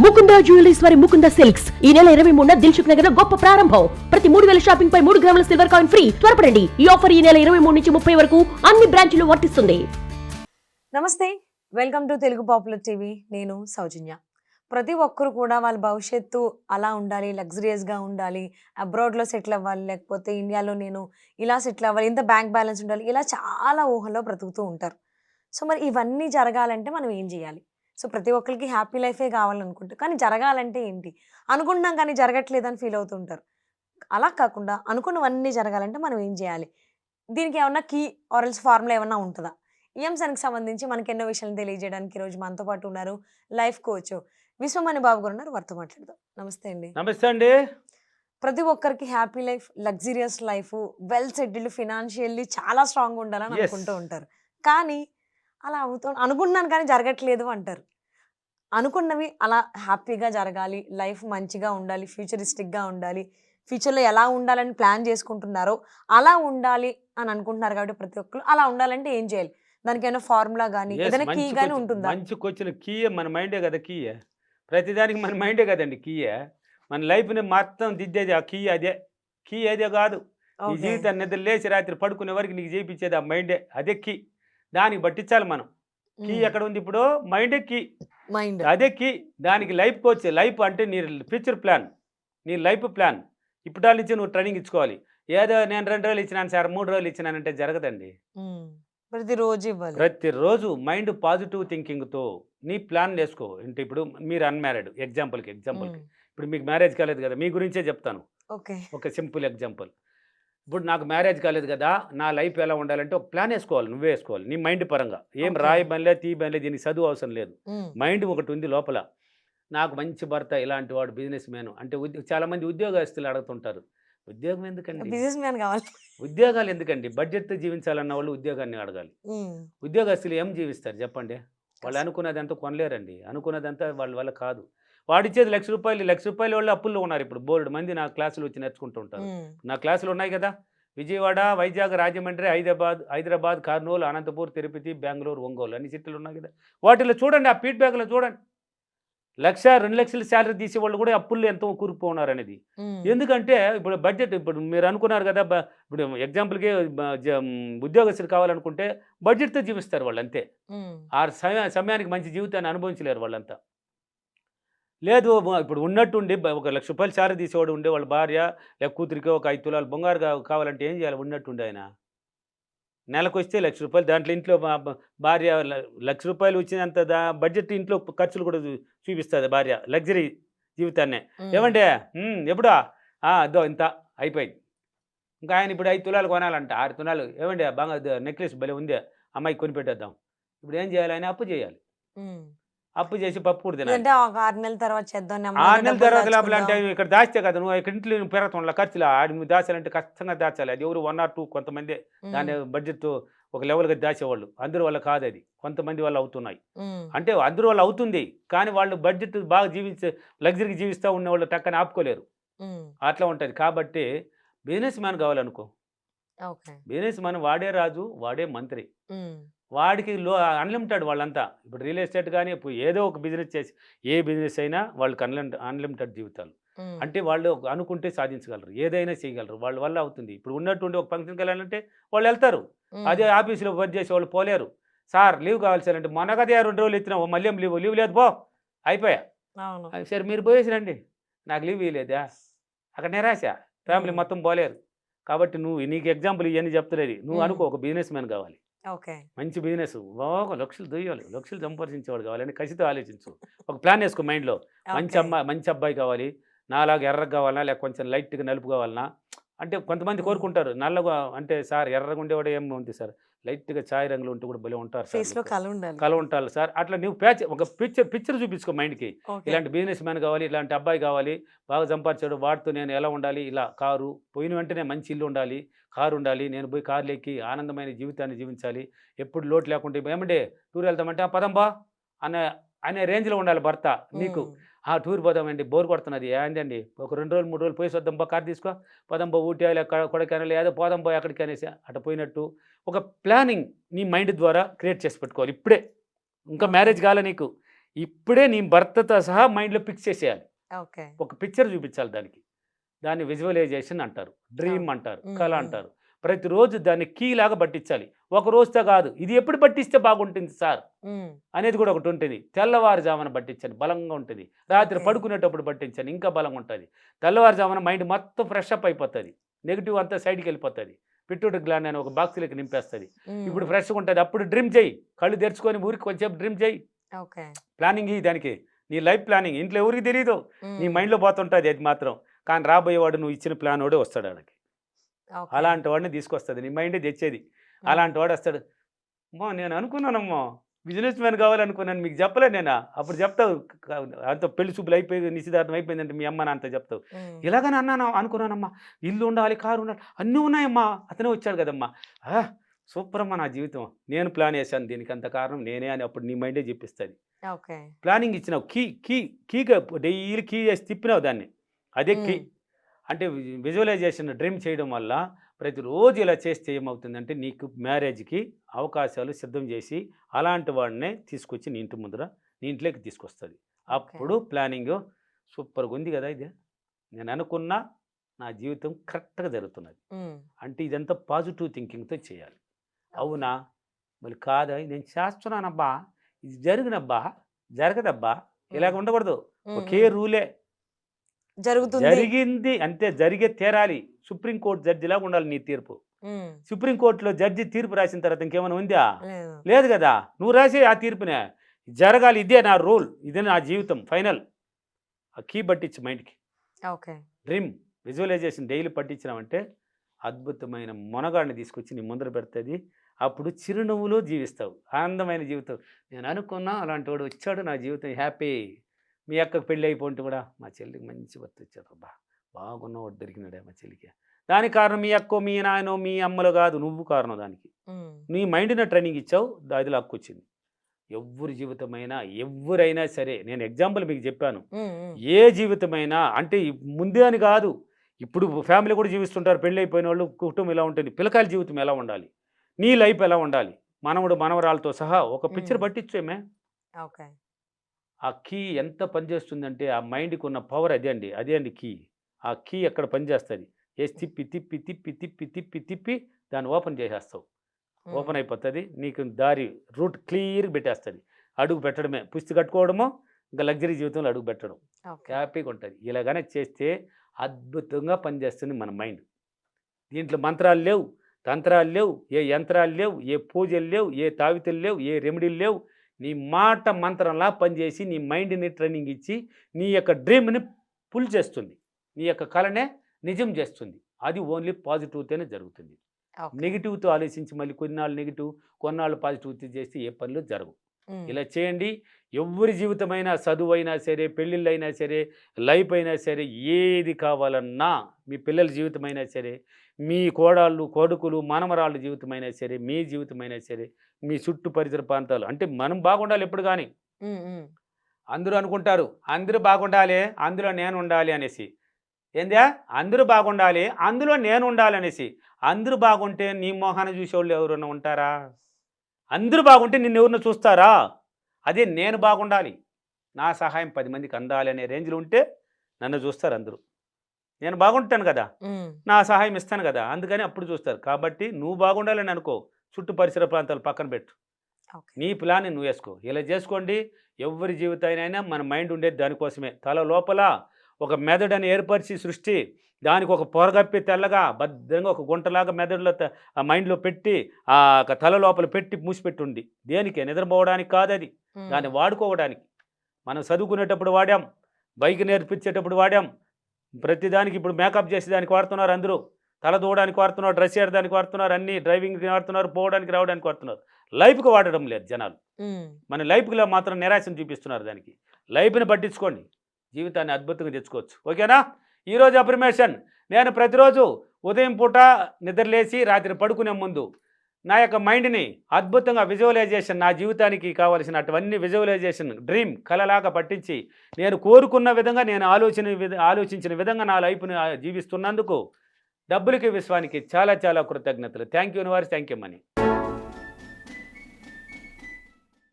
Mukunda jewelleries వారి Mukunda silks ఈ నెల 23న దిల్సుఖ్ నగర్ లో గొప్ప ప్రారంభం. ప్రతి 3000 షాపింగ్ పై 3 గ్రాముల సిల్వర్ కాయిన్ ఫ్రీ. త్వరపడండి, ఈ ఆఫర్ ఈ నెల 23 నుంచి 30 వరకు అన్ని బ్రాంచ్లు వర్తిస్తుంది. నమస్తే, welcome to Telugu popular TV. నేను సౌజన్య. ప్రతి ఒక్కరు కూడా వాళ్ళ భవిష్యత్తు అలా ఉండాలి, లగ్జరియస్గా ఉండాలి, అబ్రాడ్లో సెటిల్ అవ్వాలి, లేకపోతే ఇండియాలో నేను ఇలా సెటిల్ అవ్వాలి, ఇంత బ్యాంక్ బ్యాలెన్స్ ఉండాలి, ఇలా చాలా ఊహల్లో బ్రతుకుతూ ఉంటారు. సో మరి ఇవన్నీ జరగాలంటే మనం ఏం చేయాలి? సో ప్రతి ఒక్కరికి హ్యాపీ లైఫే కావాలనుకుంటారు, కానీ జరగాలంటే ఏంటి? అనుకుంటున్నాం కానీ జరగట్లేదని ఫీల్ అవుతుంటారు. అలా కాకుండా అనుకున్నవన్నీ జరగాలంటే మనం ఏం చేయాలి? దీనికి ఏమన్నా కీ ఆరల్స్ ఫార్ములా ఏమన్నా ఉంటుందా? ఈ అంశానికి సంబంధించి మనకి ఎన్నో విషయాలు తెలియజేయడానికి ఈరోజు మనతో పాటు ఉన్నారు లైఫ్ కోచ్ విశ్వమణి బాబు గారు ఉన్నారు. వారితో మాట్లాడదాం. నమస్తే అండి. నమస్తే అండి. ప్రతి ఒక్కరికి happy life, luxurious life, well settled, financially చాలా స్ట్రాంగ్ ఉండాలని Yes. అనుకుంటూ ఉంటారు. కానీ అలా అనుకుంటున్నాను కానీ జరగట్లేదు అంటారు. అనుకున్నవి అలా హ్యాపీగా జరగాలి, లైఫ్ మంచిగా ఉండాలి, ఫ్యూచరిస్టిక్గా ఉండాలి, ఫ్యూచర్లో ఎలా ఉండాలని ప్లాన్ చేసుకుంటున్నారో అలా ఉండాలి అని అనుకుంటున్నారు. కాబట్టి ప్రతి ఒక్కరు అలా ఉండాలంటే ఏం చేయాలి? దానికి ఏమైనా ఫార్ములా కానీ Yes, ఏదైనా కీ మంచి కానీ క్వశ్చన్. ఉంటుందా? మంచి క్వశ్చన్. కీయే మన మైండే కదా కీయే. ప్రతిదానికి మన మైండే కదండి కీయే. మన లైఫ్ని మొత్తం దిద్దేది ఆ కీ అదే. కీ అదే కాదు. ఈ ఓకే. జీవితాన్ని నిద్ర లేచి రాత్రి పడుకునే వరకు నీకు చేయించేది ఆ మైండే. అదే కీ. దానికి పట్టించాలి మనం. కీ ఎక్కడ ఉంది ఇప్పుడు? మైండే కీ. మైండ్. అదే కీ. దానికి లైఫ్ కోచ్. లైఫ్ అంటే నీ ఫ్యూచర్ ప్లాన్, నీ లైఫ్ ప్లాన్. ఇప్పటి నుంచి నువ్వు ట్రైనింగ్ ఇచ్చుకోవాలి. ఏదో నేను 2 రోజులు ఇచ్చినాను సార్, 3 రోజులు ఇచ్చినానంటే జరగదండి. ప్రతిరోజు ఇవ్వాలి. ప్రతిరోజు మైండ్ పాజిటివ్ థింకింగ్తో నీ ప్లాన్ వేసుకో. అంటే ఇప్పుడు మీరు అన్మ్యారీడ్, ఎగ్జాంపుల్కి ఇప్పుడు మీకు మ్యారేజ్ కాలేదు కదా, మీ గురించే చెప్తాను. ఓకే. ఒక సింపుల్ ఎగ్జాంపుల్. ఇప్పుడు నాకు మ్యారేజ్ కాలేదు కదా, నా లైఫ్ ఎలా ఉండాలంటే ఒక ప్లాన్ వేసుకోవాలి. నువ్వే వేసుకోవాలి నీ మైండ్ పరంగా. ఏం Okay. రాయి పనిలే, తీ పనిలే, దీనికి చదువు అవసరం లేదు. మైండ్ ఒకటి ఉంది లోపల. నాకు మంచి భర్త, ఇలాంటి వాడు బిజినెస్ మ్యాన్ అంటే చాలామంది ఉద్యోగస్తులు అడుగుతుంటారు, ఉద్యోగం ఎందుకండి, బిజినెస్ మ్యాన్ కావాలి. ఉద్యోగాలు ఎందుకండి, బడ్జెట్తో జీవించాలన్న వాళ్ళు ఉద్యోగాన్ని అడగాలి. ఉద్యోగస్తులు ఏం జీవిస్తారు చెప్పండి? వాళ్ళు అనుకున్నదంతా కొనలేరండి. అనుకున్నదంతా వాళ్ళ వల్ల కాదు. వాడిచ్చేది ₹1,00,000. ₹1,00,000 వాళ్ళు అప్పుల్లో ఉన్నారు. ఇప్పుడు బోర్డు మంది నా క్లాసులు వచ్చి నేర్చుకుంటూ ఉంటారు. నా క్లాసులు ఉన్నాయి కదా, విజయవాడ, వైజాగ్, రాజమండ్రి, హైదరాబాద్, కర్నూలు, అనంతపూర్, తిరుపతి, బెంగళూరు, ఒంగోలు అన్ని సిటీలు ఉన్నాయి కదా. వాటిలో చూడండి, ఆ ఫీడ్బ్యాక్లో చూడండి, 1,00,000, 2,00,000 శాలరీ తీసేవాళ్ళు కూడా అప్పుల్లో ఎంతో కూరుకుపోన్నారు అనేది. ఎందుకంటే ఇప్పుడు బడ్జెట్, ఇప్పుడు మీరు అనుకున్నారు కదా, ఇప్పుడు ఎగ్జాంపుల్కి ఉద్యోగస్తులు కావాలనుకుంటే బడ్జెట్తో జీవిస్తారు వాళ్ళు అంతే. ఆ సమయానికి మంచి జీవితాన్ని అనుభవించలేరు వాళ్ళంతా. లేదు ఇప్పుడు ఉన్నట్టుండి ఒక ₹1,00,000 శాలరీ తీసేవాడు ఉండే వాళ్ళ భార్య లేక కూతురికి ఒక 5 తులాలు బంగారు కావాలంటే ఏం చేయాలి? ఉన్నట్టుండి ఆయన నెలకు వస్తే ₹1,00,000, దాంట్లో ఇంట్లో భార్య ₹1,00,000 వచ్చినంత బడ్జెట్ ఇంట్లో ఖర్చులు కూడా చూపిస్తుంది భార్య, లగ్జరీ జీవితాన్నే. ఏమంటే ఎప్పుడా అదో ఇంత అయిపోయింది. ఇంకా ఆయన ఇప్పుడు 5 తులాలు కొనాలంట, 6 తులాలు. ఏమండి బాగా నెక్లెస్ భలే ఉంది, అమ్మాయికి కొనిపెట్టేద్దాం. ఇప్పుడు ఏం చేయాలి? ఆయన అప్పు చేయాలి. అప్పు చేసి పప్పు కూడా తినాలి. అంటే ఒక 6 నెలల తర్వాత చేద్దాం, 6 నెలల తర్వాత లోపల అంటే ఇక్కడ దాస్తే కదా, నువ్వు ఇక్కడ ఇంట్లో పెరగటం ఖర్చులు ఆడి నువ్వు దాచాలంటే కష్టంగా దాచాలి. అది ఎవరు 1 or 2 కొంతమంది దాని బడ్జెట్ ఒక లెవెల్గా దాచేవాళ్ళు. అందరి వల్ల కాదు, అది కొంతమంది వల్ల అవుతున్నాయి. అంటే అందరి వల్ల అవుతుంది, కానీ వాళ్ళు బడ్జెట్ బాగా లగ్జరీకి జీవిస్తూ ఉన్న వాళ్ళు టక్కని ఆపుకోలేరు. అట్లా ఉంటుంది. కాబట్టి బిజినెస్ మ్యాన్ కావాలనుకో, బిజినెస్ మ్యాన్ వాడే రాజు, వాడే మంత్రి. వాడికి అన్లిమిటెడ్ వాళ్ళంతా. ఇప్పుడు రియల్ ఎస్టేట్ కానీ ఇప్పుడు ఏదో ఒక బిజినెస్ చేసి, ఏ బిజినెస్ అయినా వాళ్ళకి అన్లిమిటెడ్ జీవితాలు. అంటే వాళ్ళు అనుకుంటే సాధించగలరు, ఏదైనా చేయగలరు, వాళ్ళ వల్ల అవుతుంది. ఇప్పుడు ఉన్నట్టుండి ఒక ఫంక్షన్కి వెళ్ళాలంటే వాళ్ళు వెళ్తారు. అదే ఆఫీసులో వర్క్ చేసే వాళ్ళు పోలేరు. సార్ లీవ్ కావాలి సార్ అంటే, మనకదే 2 రోజులు ఇచ్చినా మళ్ళీ ఏం లీవ్ లేదు, పో అయిపోయా. సరే మీరు పోయేసి రండి, నాకు లీవ్ ఇవ్వలేదా, అక్కడ నిరాశ, ఫ్యామిలీ మొత్తం పోలేరు. కాబట్టి నీకు ఎగ్జాంపుల్ ఇవన్నీ చెప్తలేదు. నువ్వు అనుకో ఒక బిజినెస్ మ్యాన్ కావాలి, మంచి బిజినెస్, ఒక లక్షలు దొయ్యాలి, లక్షలు సంపాదించేవాడు కావాలని కసితో ఆలోచించు. ఒక ప్లాన్ వేసుకో మైండ్లో. మంచి అబ్బాయి కావాలి, నాలాగా ఎర్రగా కావాలన్నా లేక కొంచెం లైట్గా నలుపు కావాలన్నా. అంటే కొంతమంది కోరుకుంటారు నల్లగా, అంటే సార్ ఎర్రగా ఉండేవాడు ఏమో ఉంది సార్, లైట్గా ఛాయ్ రంగులు ఉంటే కూడా భలే ఉంటారు సార్, కళ ఉంటారు సార్. అట్లా నువ్వు ఒక పిక్చర్ చూపించుకో మైండ్కి. ఇలాంటి బిజినెస్ మ్యాన్ కావాలి, ఇలాంటి అబ్బాయి కావాలి, బాగా సంపాదించాడు, వాడితో నేను ఎలా ఉండాలి, ఇలా కారు పోయిన వెంటనే మంచి ఇల్లు ఉండాలి, కారు ఉండాలి, నేను పోయి కార్లు ఎక్కి ఆనందమైన జీవితాన్ని జీవించాలి, ఎప్పుడు లోటు లేకుంటే ఏమంటే టూర్ వెళ్తామంటే పదంబా అనే రేంజ్లో ఉండాలి భర్త నీకు. టూర్ పోదామండి, బోర్ కొడుతున్నది, ఏందండి ఒక 2 రోజులు 3 రోజులు పోయి వద్దాంబా, కార్ తీసుకో, పోదాంబా ఊటీ కొడైకెనాల్, ఏదో పోదాంబా ఎక్కడికి అనేసి అట్లా పోయినట్టు ఒక ప్లానింగ్ నీ మైండ్ ద్వారా క్రియేట్ చేసి పెట్టుకోవాలి ఇప్పుడే. ఇంకా మ్యారేజ్ కాలే నీకు, ఇప్పుడే నీ భర్తతో సహా మైండ్లో ఫిక్స్ చేసేయాలి. ఓకే. ఒక పిక్చర్ చూపించాలి దానికి. దాన్ని విజువలైజేషన్ అంటారు, డ్రీమ్ అంటారు, కళ అంటారు. ప్రతిరోజు దాన్ని కీ లాగా పట్టించాలి. ఒక రోజుతో కాదు, ఇది ఎప్పుడు పట్టిస్తే బాగుంటుంది సార్ అనేది కూడా ఒకటి ఉంటుంది. తెల్లవారుజామున పట్టించండి, బలంగా ఉంటుంది. రాత్రి ఓకే. పడుకునేటప్పుడు పట్టించండి, ఇంకా బలంగా ఉంటుంది. తెల్లవారుజామున మైండ్ మొత్తం ఫ్రెష్ అప్ అయిపోతుంది, నెగిటివ్ అంతా సైడ్కి వెళ్ళిపోతుంది. పిట్యూటరీ గ్లాండ్ అని ఒక బాక్స్లోకి నింపేస్తుంది. ఇప్పుడు ఫ్రెష్గా ఉంటుంది. అప్పుడు డ్రీమ్ చేయి, కళ్ళు తెరుచుకొని ఊరికి కొంచెం డ్రీమ్ చేయి. ఓకే. ప్లానింగ్ దానికి నీ లైఫ్ ప్లానింగ్ ఇంట్లో ఎవరికి తెలియదు, నీ మైండ్లో పోతుంటుంది అది మాత్రం. కానీ రాబోయేవాడు నువ్వు ఇచ్చిన ప్లాన్ వాడే వస్తాడు ఆడికి. అలాంటి వాడిని తీసుకొస్తుంది, నీ మైండే తెచ్చేది. అలాంటి వాడు వస్తాడు. అమ్మో నేను అనుకున్నానమ్మా బిజినెస్ మ్యాన్ కావాలనుకున్నాను, మీకు చెప్పలే నేను. అప్పుడు చెప్తావు, అంత పెళ్లి చూపులు అయిపోయి నిశ్చితార్థం అయిపోయిందంటే మీ అమ్మ అంత చెప్తావు. ఇలాగని అన్నాను అనుకున్నానమ్మా, ఇల్లు ఉండాలి, కారు ఉండాలి, అన్నీ ఉన్నాయమ్మా, అతనే వచ్చాడు కదమ్మా, సూపర్ అమ్మా నా జీవితం, నేను ప్లాన్ చేశాను, దీనికి అంత కారణం నేనే అని అప్పుడు నీ మైండే చెప్పిస్తుంది. ప్లానింగ్ ఇచ్చినావు, కీగా డైలీ కీ చేసి తిప్పినావు దాన్ని, అదే కీ. అంటే విజువలైజేషన్ డ్రీమ్ చేయడం వల్ల ప్రతిరోజు ఇలా చేస్తే ఏమవుతుందంటే నీకు మ్యారేజ్కి అవకాశాలు సిద్ధం చేసి అలాంటి వాడినే తీసుకొచ్చి నీ ఇంటి ముందర నీ ఇంట్లోకి తీసుకొస్తుంది. అప్పుడు ప్లానింగ్ సూపర్గా ఉంది కదా, ఇది నేను అనుకున్నా నా జీవితం కరెక్ట్గా జరుగుతున్నది అంటే ఇదంతా పాజిటివ్ థింకింగ్తో చేయాలి. అవునా మళ్ళీ కాదా, నేను చేస్తున్నానబ్బా, ఇది జరిగినబ్బా, జరగదబ్బా, ఇలాగ ఉండకూడదు. ఒకే రూలే జరిగింది అంతే, జరిగే తీరాలి. సుప్రీంకోర్టు జడ్జిలాగా ఉండాలి నీ తీర్పు. సుప్రీంకోర్టులో జడ్జి తీర్పు రాసిన తర్వాత ఇంకేమైనా ఉందా? లేదు కదా. నువ్వు రాసే ఆ తీర్పునే జరగాలి, ఇదే నా రూల్, ఇదే నా జీవితం ఫైనల్. ఆ కీ పట్టించు మైండ్కి. డ్రీమ్ విజువలైజేషన్ డైలీ పట్టించినామంటే అద్భుతమైన మొనగాడిని తీసుకొచ్చి నీ ముందర పెడుతుంది. అప్పుడు చిరునవ్వులో జీవిస్తావు, ఆనందమైన జీవితం. నేను అనుకున్నా అలాంటి వాడు వచ్చాడు, నా జీవితం హ్యాపీ. మీ అక్కకు పెళ్ళి అయిపోయింటే కూడా మా చెల్లికి మంచి భర్త వచ్చాడు, అబ్బా బాగున్నవాడు దొరికినాడే మా చెల్లికి. దానికి కారణం మీ అక్కో మీ నాయనో మీ అమ్మలో కాదు, నువ్వు కారణం దానికి. నీ మైండ్ని ట్రైనింగ్ ఇచ్చావు, అది లాక్కొచ్చింది. ఎవరి జీవితమైనా ఎవరైనా సరే, నేను ఎగ్జాంపుల్ మీకు చెప్పాను. ఏ జీవితమైనా అంటే ముందే అని కాదు, ఇప్పుడు ఫ్యామిలీ కూడా జీవిస్తుంటారు, పెళ్ళి అయిపోయిన వాళ్ళు, కుటుంబం ఎలా ఉంటుంది, పిల్లకాయల జీవితం ఎలా ఉండాలి, నీ లైఫ్ ఎలా ఉండాలి, మనవడు మనవరాలతో సహా ఒక పిక్చర్ పట్టించేమే. ఆ కీ ఎంత పనిచేస్తుందంటే ఆ మైండ్కి ఉన్న పవర్ అదే అండి కీ. ఆ కీ ఎక్కడ పనిచేస్తుంది, వేసి తిప్పి తిప్పి తిప్పి తిప్పి తిప్పి తిప్పి దాన్ని ఓపెన్ చేసేస్తావు. ఓపెన్ అయిపోతుంది, నీకు దారి రూట్ క్లియర్గా పెట్టేస్తుంది. అడుగు పెట్టడమే, పుస్తకం కట్టుకోవడమో, ఇంకా లగ్జరీ జీవితంలో అడుగు పెట్టడం, హ్యాపీగా ఉంటుంది. ఇలాగనే చేస్తే అద్భుతంగా పనిచేస్తుంది మన మైండ్. దీంట్లో మంత్రాలు లేవు, తంత్రాలు లేవు, ఏ యంత్రాలు లేవు, ఏ పూజలు లేవు, ఏ తావితులు లేవు, ఏ రెమెడీలు లేవు. నీ మాట మంత్రంలా పనిచేసి నీ మైండ్ని ట్రైనింగ్ ఇచ్చి నీ యొక్క డ్రీమ్ని పుల్ చేస్తుంది, నీ యొక్క కళనే నిజం చేస్తుంది. అది ఓన్లీ పాజిటివ్తోనే జరుగుతుంది. నెగిటివ్తో ఆలోచించి మళ్ళీ కొన్నాళ్ళు నెగిటివ్, కొన్నాళ్ళు పాజిటివ్తో చేస్తే ఏ పనులు జరగవు. ఇలా చేయండి. ఎవరి జీవితమైనా, చదువు అయినా సరే, పెళ్ళిళ్ళు అయినా సరే, లైఫ్ అయినా సరే, ఏది కావాలన్నా, మీ పిల్లల జీవితమైనా సరే, మీ కోడళ్ళు కొడుకులు మనమరాళ్ళ జీవితమైనా సరే, మీ జీవితమైనా సరే, మీ చుట్టూ పరిసర ప్రాంతాలు అంటే మనం బాగుండాలి ఎప్పుడు. కానీ అందరూ అనుకుంటారు అందరూ బాగుండాలి, అందులో నేను ఉండాలి అనేసి. ఏందా అందరూ బాగుండాలి, అందులో నేను ఉండాలి అనేసి. అందరూ బాగుంటే నీ మొహాన్ని చూసేవాళ్ళు ఎవరైనా ఉంటారా? అందరూ బాగుంటే నిన్ను ఎవరిని చూస్తారా? అదే నేను బాగుండాలి, నా సహాయం 10 మందికి అందాలి అనే రేంజ్లో ఉంటే నన్ను చూస్తారు అందరూ. నేను బాగుంటాను కదా, నా సహాయం ఇస్తాను కదా, అందుకని అప్పుడు చూస్తారు. కాబట్టి నువ్వు బాగుండాలని అనుకో, చుట్టూ పరిసర ప్రాంతాలు పక్కన పెట్టు, నీ ప్లాన్ని నువ్వు వేసుకో. ఇలా చేసుకోండి. ఎవరి జీవితానైనా మన మైండ్ ఉండేది దానికోసమే. తల లోపల ఒక మెదడుని ఏర్పరిచి సృష్టి, దానికి ఒక పొరగప్పి తెల్లగా భద్రంగా ఒక గుంటలాగా మెదడులో ఆ మైండ్లో పెట్టి ఆ తల లోపల పెట్టి మూసిపెట్టి ఉంది. దేనికి? నిద్రపోవడానికి కాదు, అది దాన్ని వాడుకోవడానికి. మనం చదువుకునేటప్పుడు వాడాం, బైక్ నేర్పించేటప్పుడు వాడాం, ప్రతిదానికి ఇప్పుడు మేకప్ చేసేదానికి వాడుతున్నారు అందరూ. తల దూవడానికి వాడుతున్నారు, డ్రెస్ చేయడానికి వాడుతున్నారు, అన్ని డ్రైవింగ్కి వాడుతున్నారు, పోవడానికి రావడానికి వాడుతున్నారు. లైఫ్కి వాడడం లేదు జనాలు. మన లైఫ్లో మాత్రం నిరాశను చూపిస్తున్నారు. దానికి లైఫ్ని పట్టించుకోండి, జీవితాన్ని అద్భుతంగా తెచ్చుకోవచ్చు. ఓకేనా? ఈరోజు అఫర్మేషన్. నేను ప్రతిరోజు ఉదయం పూట నిద్రలేసి రాత్రి పడుకునే ముందు నా యొక్క మైండ్ని అద్భుతంగా విజువలైజేషన్, నా జీవితానికి కావలసినటువన్నీ విజువలైజేషన్ డ్రీమ్ కలలాగా పట్టించి నేను కోరుకున్న విధంగా, నేను ఆలోచించిన విధంగా నా లైఫ్ని జీవిస్తున్నందుకు డబ్బులకి విశ్వానికి చాలా చాలా కృతజ్ఞతలు. Thank you universe, thank you money.